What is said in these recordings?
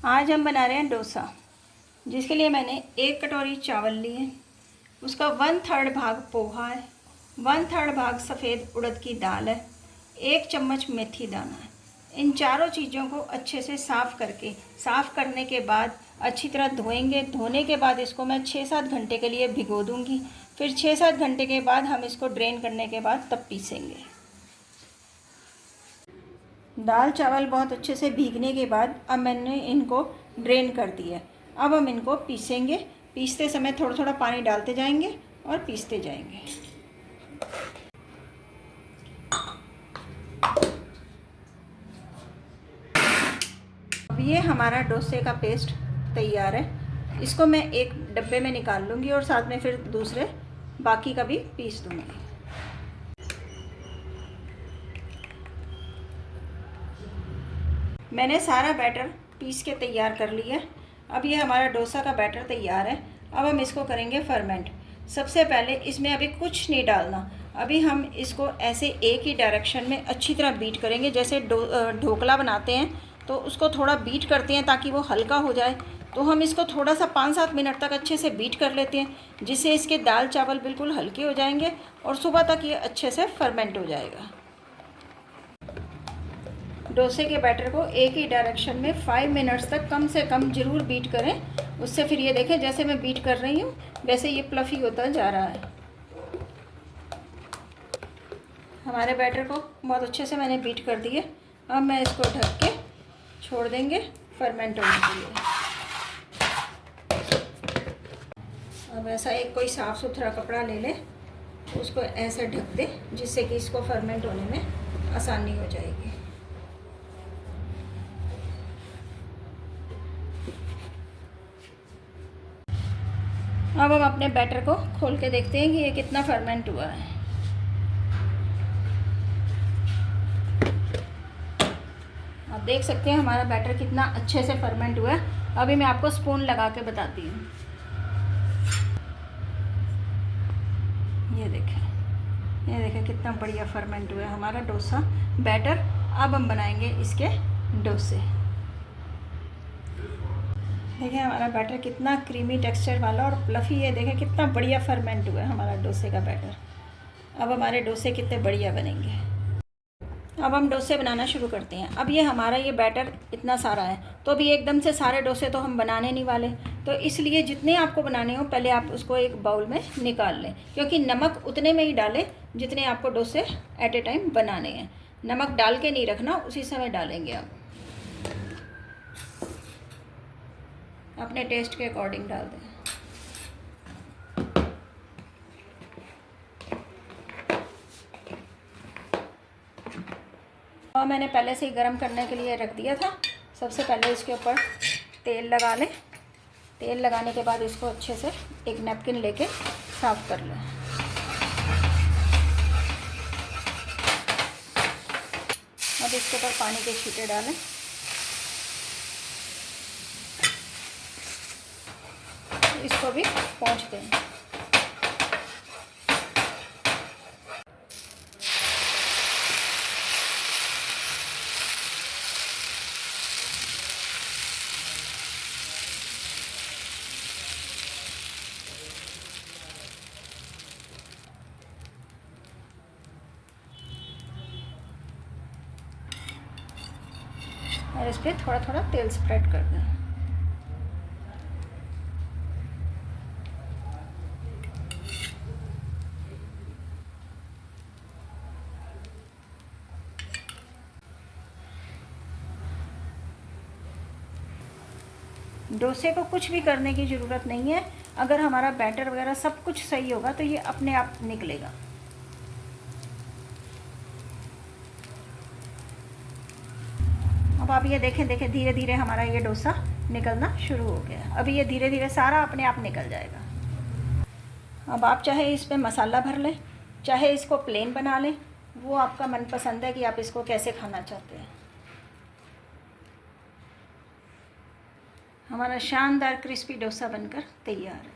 आज हम बना रहे हैं डोसा, जिसके लिए मैंने 1 कटोरी चावल लिए, उसका 1/3 भाग पोहा है, 1/3 भाग सफ़ेद उड़द की दाल है, 1 चम्मच मेथी दाना है। इन चारों चीज़ों को अच्छे से साफ़ करने के बाद अच्छी तरह धोएंगे। धोने के बाद इसको मैं 6-7 घंटे के लिए भिगो दूंगी। फिर 6-7 घंटे के बाद हम इसको ड्रेन करने के बाद तब पीसेंगे। दाल चावल बहुत अच्छे से भीगने के बाद अब मैंने इनको ड्रेन कर दिया है। अब हम इनको पीसेंगे। पीसते समय थोड़ा थोड़ा पानी डालते जाएंगे और पीसते जाएंगे। अब ये हमारा डोसे का पेस्ट तैयार है। इसको मैं एक डब्बे में निकाल लूँगी और साथ में फिर दूसरे बाकी का भी पीस दूँगी। मैंने सारा बैटर पीस के तैयार कर लिया। अब ये हमारा डोसा का बैटर तैयार है। अब हम इसको करेंगे फर्मेंट। सबसे पहले इसमें अभी कुछ नहीं डालना। अभी हम इसको ऐसे एक ही डायरेक्शन में अच्छी तरह बीट करेंगे। जैसे ढोकला बनाते हैं तो उसको थोड़ा बीट करते हैं ताकि वो हल्का हो जाए, तो हम इसको थोड़ा सा 5-7 मिनट तक अच्छे से बीट कर लेते हैं, जिससे इसके दाल चावल बिल्कुल हल्के हो जाएंगे और सुबह तक ये अच्छे से फर्मेंट हो जाएगा। डोसे के बैटर को एक ही डायरेक्शन में 5 मिनट्स तक कम से कम ज़रूर बीट करें। उससे फिर ये देखें, जैसे मैं बीट कर रही हूँ वैसे ये प्लफ़ी होता जा रहा है। हमारे बैटर को बहुत अच्छे से मैंने बीट कर दिए। अब मैं इसको ढक के छोड़ देंगे फर्मेंट होने के लिए। अब ऐसा एक कोई साफ़ सुथरा कपड़ा ले ले, उसको ऐसे ढक दे, जिससे कि इसको फर्मेंट होने में आसानी हो जाएगी। अब हम अपने बैटर को खोल के देखते हैं कि ये कितना फर्मेंट हुआ है। आप देख सकते हैं हमारा बैटर कितना अच्छे से फर्मेंट हुआ है। अभी मैं आपको स्पून लगा के बताती हूँ। ये देखें कितना बढ़िया फर्मेंट हुआ है हमारा डोसा बैटर। अब हम बनाएंगे इसके डोसे। देखिए हमारा बैटर कितना क्रीमी टेक्सचर वाला और प्लफ़ी है। देखें कितना बढ़िया फर्मेंट हुआ है हमारा डोसे का बैटर। अब हमारे डोसे कितने बढ़िया बनेंगे। अब हम डोसे बनाना शुरू करते हैं। अब ये हमारा ये बैटर इतना सारा है, तो अभी एकदम से सारे डोसे तो हम बनाने नहीं वाले, तो इसलिए जितने आपको बनाने हो पहले आप उसको एक बाउल में निकाल लें, क्योंकि नमक उतने में ही डालें जितने आपको डोसे एट ए टाइम बनाने हैं। नमक डाल के नहीं रखना, उसी समय डालेंगे आप। अपने टेस्ट के अकॉर्डिंग डाल दें। और मैंने पहले से ही गरम करने के लिए रख दिया था। सबसे पहले इसके ऊपर तेल लगा लें। तेल लगाने के बाद इसको अच्छे से एक नैपकिन लेके साफ़ कर लें। अब इसके ऊपर पानी के छींटे डालें। इसको भी पोंछ दें। और इस पर थोड़ा थोड़ा तेल स्प्रेड कर दें। डोसे को कुछ भी करने की ज़रूरत नहीं है। अगर हमारा बैटर वगैरह सब कुछ सही होगा तो ये अपने आप निकलेगा। अब आप ये देखें धीरे धीरे हमारा ये डोसा निकलना शुरू हो गया। अभी ये धीरे धीरे सारा अपने आप निकल जाएगा। अब आप चाहे इस पर मसाला भर लें, चाहे इसको प्लेन बना लें, वो आपका मनपसंद है कि आप इसको कैसे खाना चाहते हैं। हमारा शानदार क्रिस्पी डोसा बनकर तैयार है।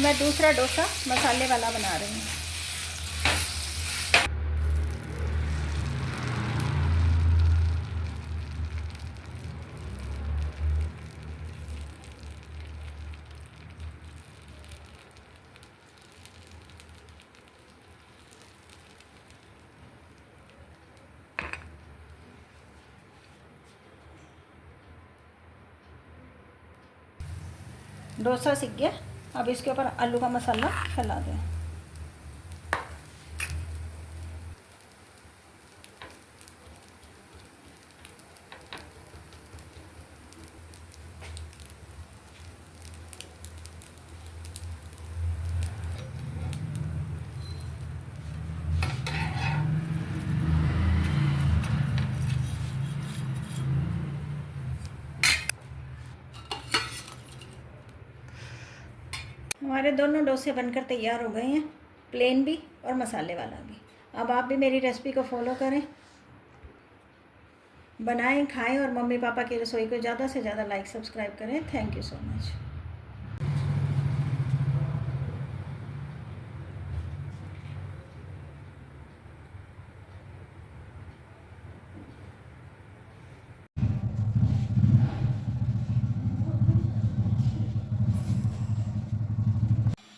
मैं दूसरा डोसा मसाले वाला बना रही हूँ। डोसा सीख गया। अब इसके ऊपर आलू का मसाला फैला दें। हमारे दोनों डोसे बनकर तैयार हो गए हैं, प्लेन भी और मसाले वाला भी। अब आप भी मेरी रेसिपी को फॉलो करें, बनाएं, खाएं और मम्मी पापा की रसोई को ज़्यादा से ज़्यादा लाइक सब्सक्राइब करें। Thank you so much.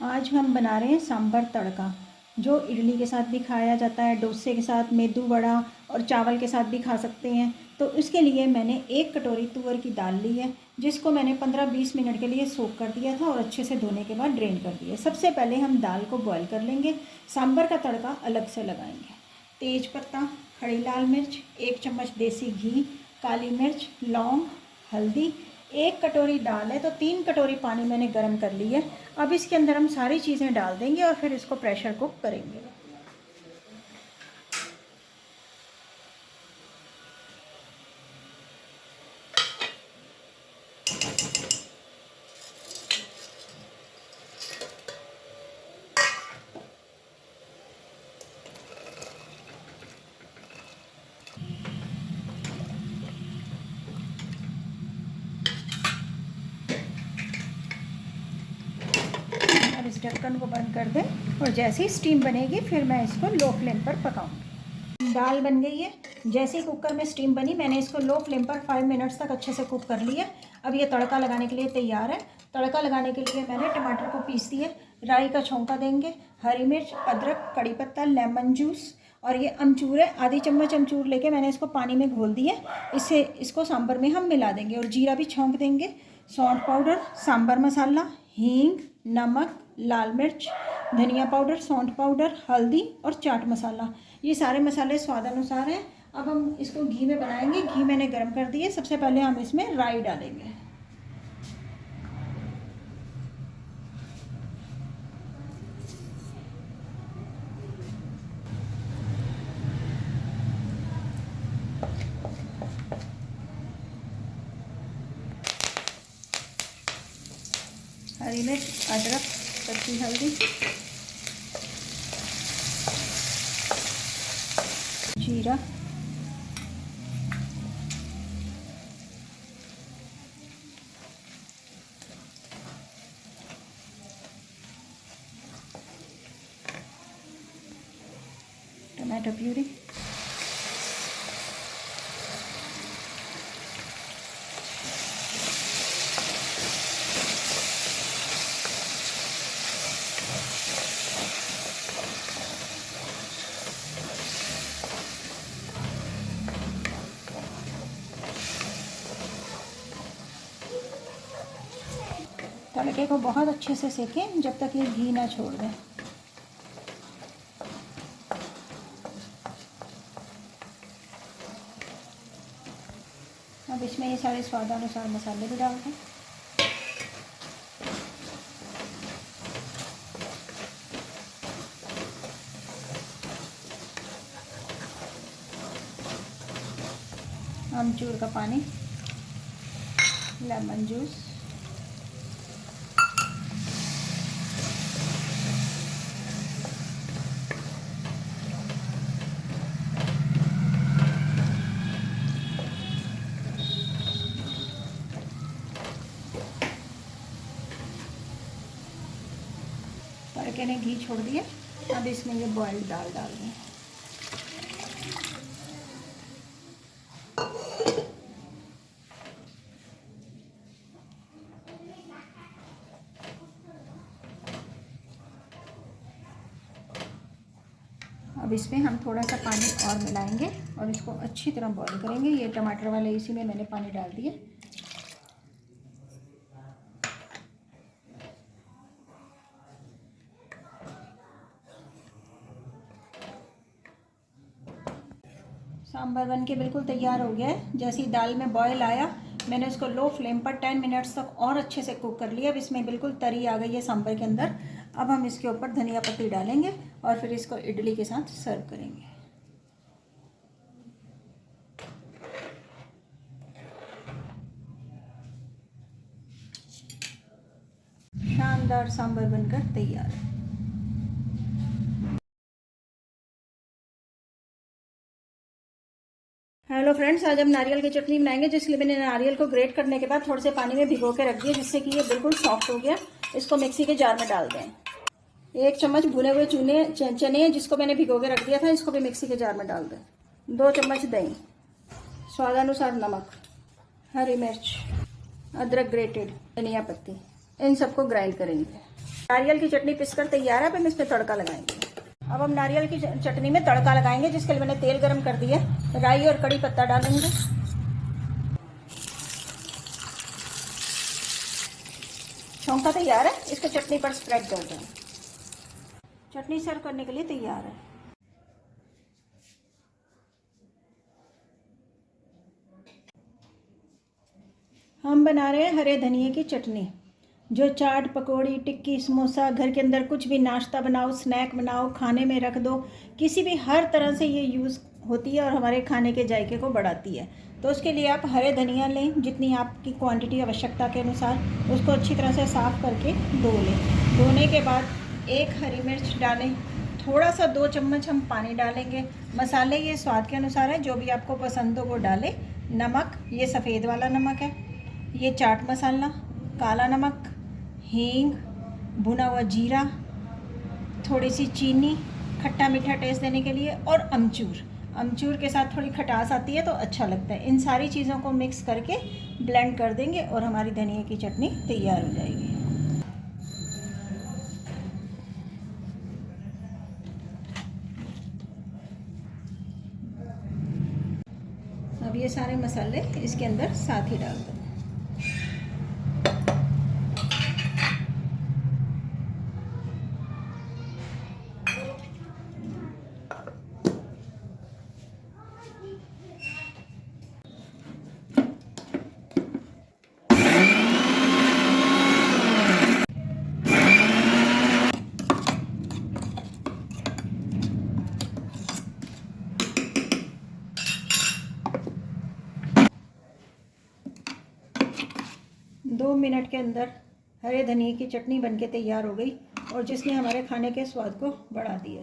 आज हम बना रहे हैं सांभर तड़का, जो इडली के साथ भी खाया जाता है, डोसे के साथ, मेदू वड़ा और चावल के साथ भी खा सकते हैं। तो इसके लिए मैंने 1 कटोरी तुअर की दाल ली है, जिसको मैंने 15-20 मिनट के लिए सोक कर दिया था और अच्छे से धोने के बाद ड्रेन कर दिया। सबसे पहले हम दाल को बॉईल कर लेंगे। सांभर का तड़का अलग से लगाएंगे। तेज पत्ता, खड़ी लाल मिर्च, 1 चम्मच देसी घी, काली मिर्च, लौंग, हल्दी। 1 कटोरी दाल है तो 3 कटोरी पानी मैंने गर्म कर ली है। अब इसके अंदर हम सारी चीज़ें डाल देंगे और फिर इसको प्रेशर कुक करेंगे। अब इस ढक्कन को बंद कर दें और जैसे ही स्टीम बनेगी फिर मैं इसको लो फ्लेम पर पकाऊंगी। दाल बन गई है। जैसे ही कुकर में स्टीम बनी मैंने इसको लो फ्लेम पर 5 मिनट्स तक अच्छे से कुक कर लिया। अब ये तड़का लगाने के लिए तैयार है। तड़का लगाने के लिए मैंने टमाटर को पीस दिया, राई का छौंका देंगे, हरी मिर्च, अदरक, कड़ी पत्ता, लेमन जूस और ये अमचूर है। आधी चम्मच अमचूर लेके मैंने इसको पानी में घोल दिया। इसको सांभर में हम मिला देंगे और जीरा भी छौंक देंगे। सौंठ पाउडर, सांभर मसाला, हींग, नमक, लाल मिर्च, धनिया पाउडर, सौंठ पाउडर, हल्दी और चाट मसाला। ये सारे मसाले स्वाद अनुसार हैं। अब हम इसको घी में बनाएंगे। घी मैंने गर्म कर दिए। सबसे पहले हम इसमें राई डालेंगे। हरी मिर्च, अदरक, कच्ची हल्दी, जीरा, टमाटो प्यूरी, तड़के को बहुत अच्छे से सेकें जब तक ये घी ना छोड़ दें। अब इसमें ये सारे स्वादानुसार मसाले भी डाल दें। अमचूर का पानी, लेमन जूस, तड़के ने घी छोड़ दिया। अब इसमें ये बॉइल्ड दाल डाल दें। अब इसमें हम थोड़ा सा पानी और मिलाएंगे और इसको अच्छी तरह बॉईल करेंगे। ये टमाटर वाले इसी में मैंने पानी डाल दिया। सांभर बन के बिल्कुल तैयार हो गया है। जैसे ही दाल में बॉयल आया मैंने इसको लो फ्लेम पर 10 मिनट्स तक और अच्छे से कुक कर लिया। अब इसमें बिल्कुल तरी आ गई है सांभर के अंदर। अब हम इसके ऊपर धनिया पत्ती डालेंगे और फिर इसको इडली के साथ सर्व करेंगे। शानदार सांभर बनकर तैयार है। हेलो फ्रेंड्स, आज हम नारियल की चटनी बनाएंगे, जिसके लिए मैंने नारियल को ग्रेट करने के बाद थोड़े से पानी में भिगो के रख दिया, जिससे कि ये बिल्कुल सॉफ्ट हो गया। इसको मिक्सी के जार में डाल दें। 1 चम्मच भुने हुए चने जिसको मैंने भिगो के रख दिया था, इसको भी मिक्सी के जार में डाल दें। 2 चम्मच दही, स्वादानुसार नमक, हरी मिर्च, अदरक ग्रेटेड, धनिया पत्ती, इन सबको ग्राइंड करेंगे। नारियल की चटनी पिसकर तैयार है। अब हम इस पर तड़का लगाएंगे। अब हम नारियल की चटनी में तड़का लगाएंगे, जिसके लिए मैंने तेल गरम कर दिया। राई और कड़ी पत्ता डालेंगे। छौंका तैयार है, इसको चटनी पर स्प्रेड कर दें। चटनी सर्व करने के लिए तैयार है। हम बना रहे हैं हरे धनिए की चटनी, जो चाट, पकौड़ी, टिक्की, समोसा, घर के अंदर कुछ भी नाश्ता बनाओ, स्नैक बनाओ, खाने में रख दो, किसी भी हर तरह से ये यूज़ होती है और हमारे खाने के जायके को बढ़ाती है। तो उसके लिए आप हरे धनिया लें, जितनी आपकी क्वांटिटी आवश्यकता के अनुसार, उसको अच्छी तरह से साफ़ करके धो लें। धोने के बाद 1 हरी मिर्च डालें, थोड़ा सा 2 चम्मच हम पानी डालेंगे। मसाले ये स्वाद के अनुसार है, जो भी आपको पसंद हो वो डालें। नमक, ये सफ़ेद वाला नमक है, ये चाट मसाला, काला नमक, हींग, भुना हुआ जीरा, थोड़ी सी चीनी खट्टा मीठा टेस्ट देने के लिए, और अमचूर के साथ थोड़ी खटास आती है तो अच्छा लगता है। इन सारी चीज़ों को मिक्स करके ब्लेंड कर देंगे और हमारी धनिया की चटनी तैयार हो जाएगी। अब ये सारे मसाले इसके अंदर साथ ही डाल दें। दो मिनट के अंदर हरे धनिए की चटनी बनके तैयार हो गई, और जिसने हमारे खाने के स्वाद को बढ़ा दिया।